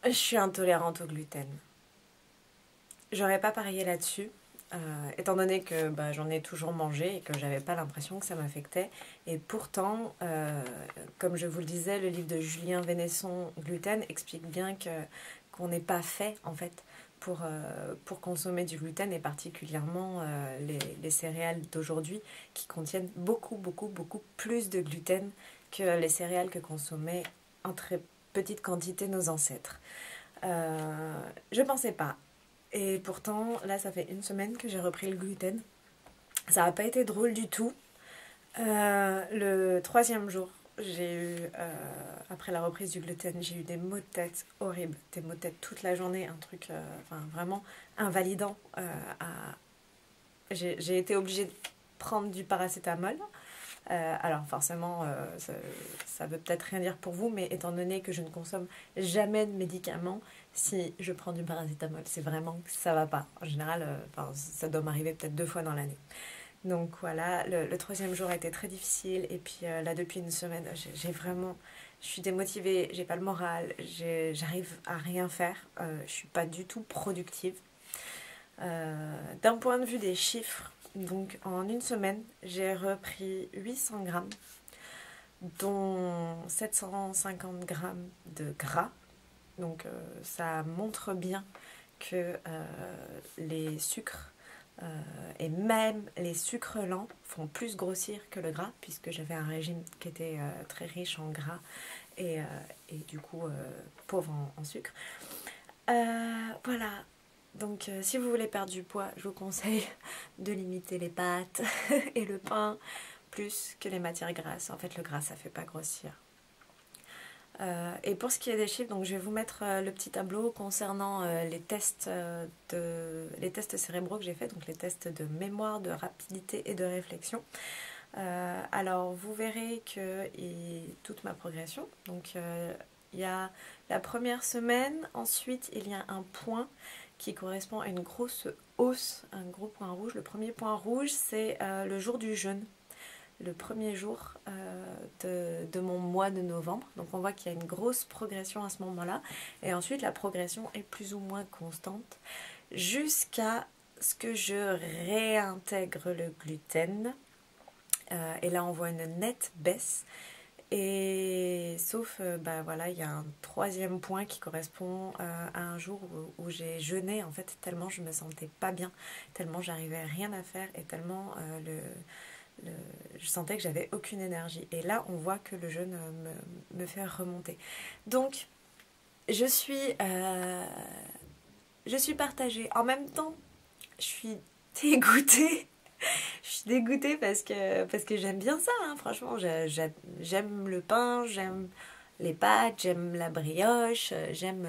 Je suis intolérante au gluten. J'aurais pas parié là-dessus, étant donné que j'en ai toujours mangé et que j'avais pas l'impression que ça m'affectait. Et pourtant, comme je vous le disais, le livre de Julien Vénesson, Gluten, explique bien qu'on n'est pas fait en fait pour consommer du gluten, et particulièrement les céréales d'aujourd'hui qui contiennent beaucoup, beaucoup, beaucoup plus de gluten que les céréales que consommaient en très petite quantité nos ancêtres. Je pensais pas. Et pourtant, là, ça fait une semaine que j'ai repris le gluten. Ça n'a pas été drôle du tout. Le troisième jour, après la reprise du gluten, j'ai eu des maux de tête horribles. Des maux de tête toute la journée, un truc vraiment invalidant. J'ai été obligée de prendre du paracétamol. Alors forcément, ça veut peut-être rien dire pour vous, mais étant donné que je ne consomme jamais de médicaments, si je prends du paracétamol, c'est vraiment que ça va pas. En général, ça doit m'arriver peut-être 2 fois dans l'année. Donc voilà, le troisième jour a été très difficile, et puis là depuis une semaine, je suis démotivée, j'ai pas le moral, j'arrive à rien faire, je suis pas du tout productive. D'un point de vue des chiffres, donc en une semaine, j'ai repris 800 grammes, dont 750 grammes de gras. Donc ça montre bien que les sucres et même les sucres lents font plus grossir que le gras, puisque j'avais un régime qui était très riche en gras et du coup pauvre en sucre. Voilà, donc si vous voulez perdre du poids, je vous conseille de limiter les pâtes et le pain plus que les matières grasses. En fait, le gras, ça fait pas grossir. Et pour ce qui est des chiffres, donc je vais vous mettre le petit tableau concernant les tests cérébraux que j'ai fait, donc les tests de mémoire, de rapidité et de réflexion. Alors vous verrez toute ma progression. Donc il y a la première semaine, ensuite il y a un point qui correspond à une grosse hausse, un gros point rouge. Le premier point rouge, c'est le jour du jeûne, le premier jour de mon mois de novembre. Donc on voit qu'il y a une grosse progression à ce moment-là. Et ensuite la progression est plus ou moins constante jusqu'à ce que je réintègre le gluten. Et là on voit une nette baisse. Et sauf, voilà, il y a un troisième point qui correspond à un jour où j'ai jeûné, en fait, tellement je me sentais pas bien, tellement j'arrivais rien à faire, et tellement je sentais que j'avais aucune énergie. Et là, on voit que le jeûne me fait remonter. Donc, je suis, euh, je suis partagée. En même temps, je suis dégoûtée. Je suis dégoûtée parce que j'aime bien ça, hein. Franchement, j'aime le pain, j'aime les pâtes, j'aime la brioche, j'aime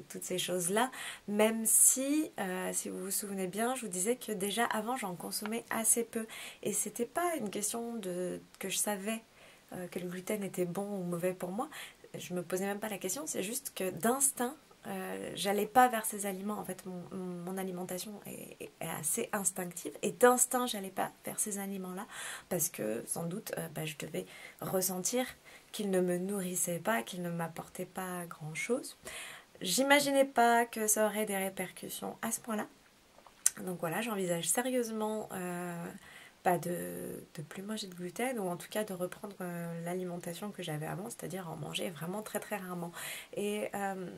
toutes ces choses-là. Même si vous vous souvenez bien, je vous disais que déjà avant j'en consommais assez peu. Et c'était pas une question que je savais que le gluten était bon ou mauvais pour moi. Je me posais même pas la question, c'est juste que d'instinct, j'allais pas vers ces aliments. En fait, mon alimentation est assez instinctive, et d'instinct j'allais pas vers ces aliments là parce que sans doute je devais ressentir qu'ils ne me nourrissaient pas, qu'ils ne m'apportaient pas grand chose. J'imaginais pas que ça aurait des répercussions à ce point là, donc voilà, j'envisage sérieusement de plus manger de gluten, ou en tout cas de reprendre l'alimentation que j'avais avant, c'est-à-dire en manger vraiment très très rarement. Et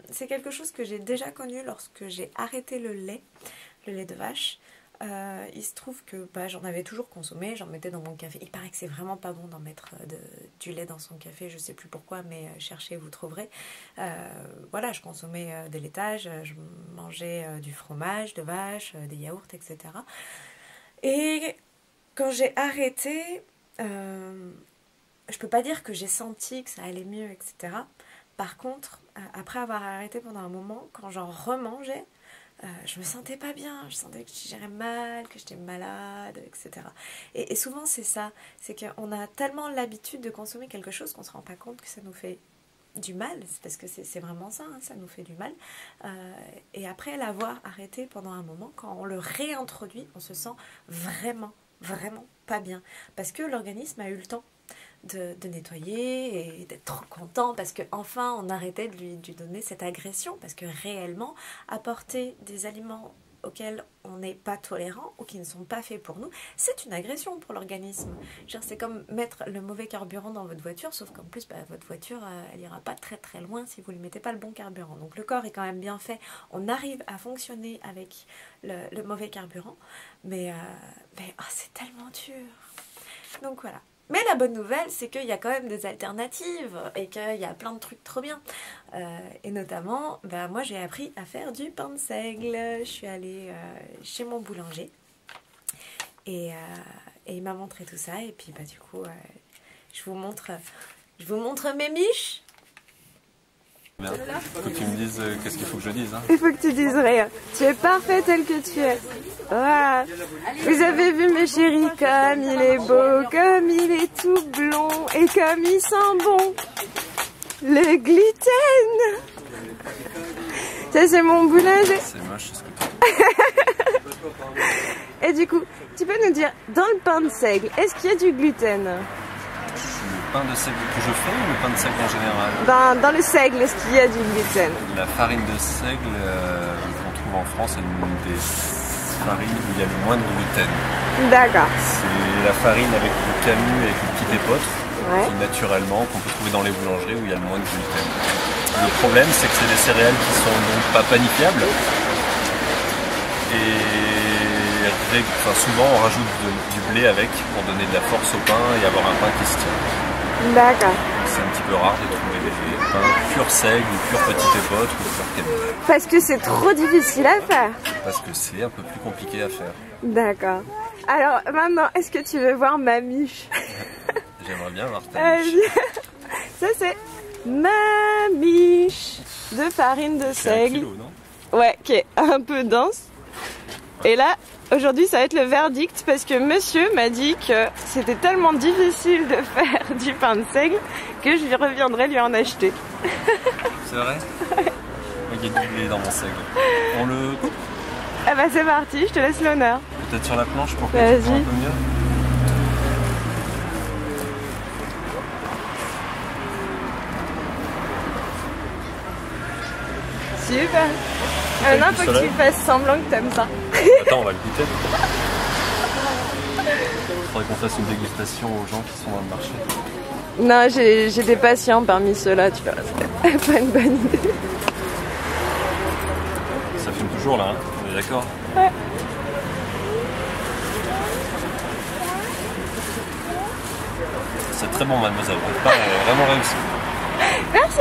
c'est quelque chose que j'ai déjà connu lorsque j'ai arrêté le lait de vache. Il se trouve que j'en avais toujours consommé, j'en mettais dans mon café. Il paraît que c'est vraiment pas bon d'en mettre du lait dans son café, je sais plus pourquoi, mais cherchez, vous trouverez. Voilà, je consommais des laitages, je mangeais du fromage de vache, des yaourts, etc. Et quand j'ai arrêté, je peux pas dire que j'ai senti que ça allait mieux, etc. Par contre, après avoir arrêté pendant un moment, quand j'en remangeais, je me sentais pas bien, je sentais que je gérais mal, que j'étais malade, etc. Et souvent c'est ça, c'est qu'on a tellement l'habitude de consommer quelque chose qu'on se rend pas compte que ça nous fait du mal, c'est parce que c'est vraiment ça, hein, ça nous fait du mal. Et après l'avoir arrêté pendant un moment, quand on le réintroduit, on se sent vraiment, vraiment pas bien, parce que l'organisme a eu le temps de nettoyer et d'être trop content parce qu'enfin on arrêtait de lui donner cette agression, parce que réellement apporter des aliments auxquels on n'est pas tolérant ou qui ne sont pas faits pour nous, c'est une agression pour l'organisme. C'est comme mettre le mauvais carburant dans votre voiture, sauf qu'en plus votre voiture elle ira pas très très loin si vous ne lui mettez pas le bon carburant. Donc le corps est quand même bien fait, on arrive à fonctionner avec le mauvais carburant, mais c'est tellement dur. Donc voilà. Mais la bonne nouvelle, c'est qu'il y a quand même des alternatives et qu'il y a plein de trucs trop bien. Et notamment, moi j'ai appris à faire du pain de seigle. Je suis allée chez mon boulanger et il m'a montré tout ça. Et puis du coup, je vous montre mes miches. Bien. Il faut que tu me dises qu'est-ce qu'il faut que je dise. Hein. Il faut que tu dises rien. Tu es parfait tel que tu es. Voilà. Vous avez vu mes chéris, comme il est beau, comme il est tout blond et comme il sent bon. Le gluten. Ça c'est mon boulanger. C'est moche ce que tu dis. Et du coup, tu peux nous dire, dans le pain de seigle, est-ce qu'il y a du gluten? Le pain de seigle que je fais ou le pain de seigle en général? Dans le seigle, est-ce qu'il y a du gluten? La farine de seigle qu'on trouve en France est une des farines où il y a le moins de gluten. D'accord. C'est la farine avec le camus et avec le petit épeautre, Ouais. qui naturellement, qu'on peut trouver dans les boulangeries où il y a le moins de gluten. Le problème, c'est que c'est des céréales qui sont donc pas panifiables. Et souvent on rajoute du blé avec pour donner de la force au pain et avoir un pain qui se tient. D'accord. C'est un petit peu rare de trouver des pains pur seigle ou pur petit épeautre ou pur camus. Parce que c'est trop difficile à faire. Parce que c'est un peu plus compliqué à faire. D'accord. Alors maintenant, est-ce que tu veux voir ma miche? J'aimerais bien voir ta miche. Ça c'est ma miche de farine de C'est un seigle. kilo, non? Ouais, qui est un peu dense. Et là, aujourd'hui, ça va être le verdict parce que monsieur m'a dit que c'était tellement difficile de faire du pain de seigle que je reviendrai lui en acheter. C'est vrai? Il y a du blé dans mon seigle. On le coupe? Ah bah c'est parti, je te laisse l'honneur. Peut-être sur la planche pour que Vas-y. tu vois un peu mieux. Super. Maintenant, faut que tu fasses semblant que t'aimes ça. Attends, on va le goûter. Il faudrait qu'on fasse une dégustation aux gens qui sont dans le marché. Non, j'ai des patients parmi ceux-là, tu vois. C'est pas une bonne idée. Ça fume toujours là, hein, on est d'accord? Ouais. C'est très bon, mademoiselle. Votre part est vraiment réussi. Merci.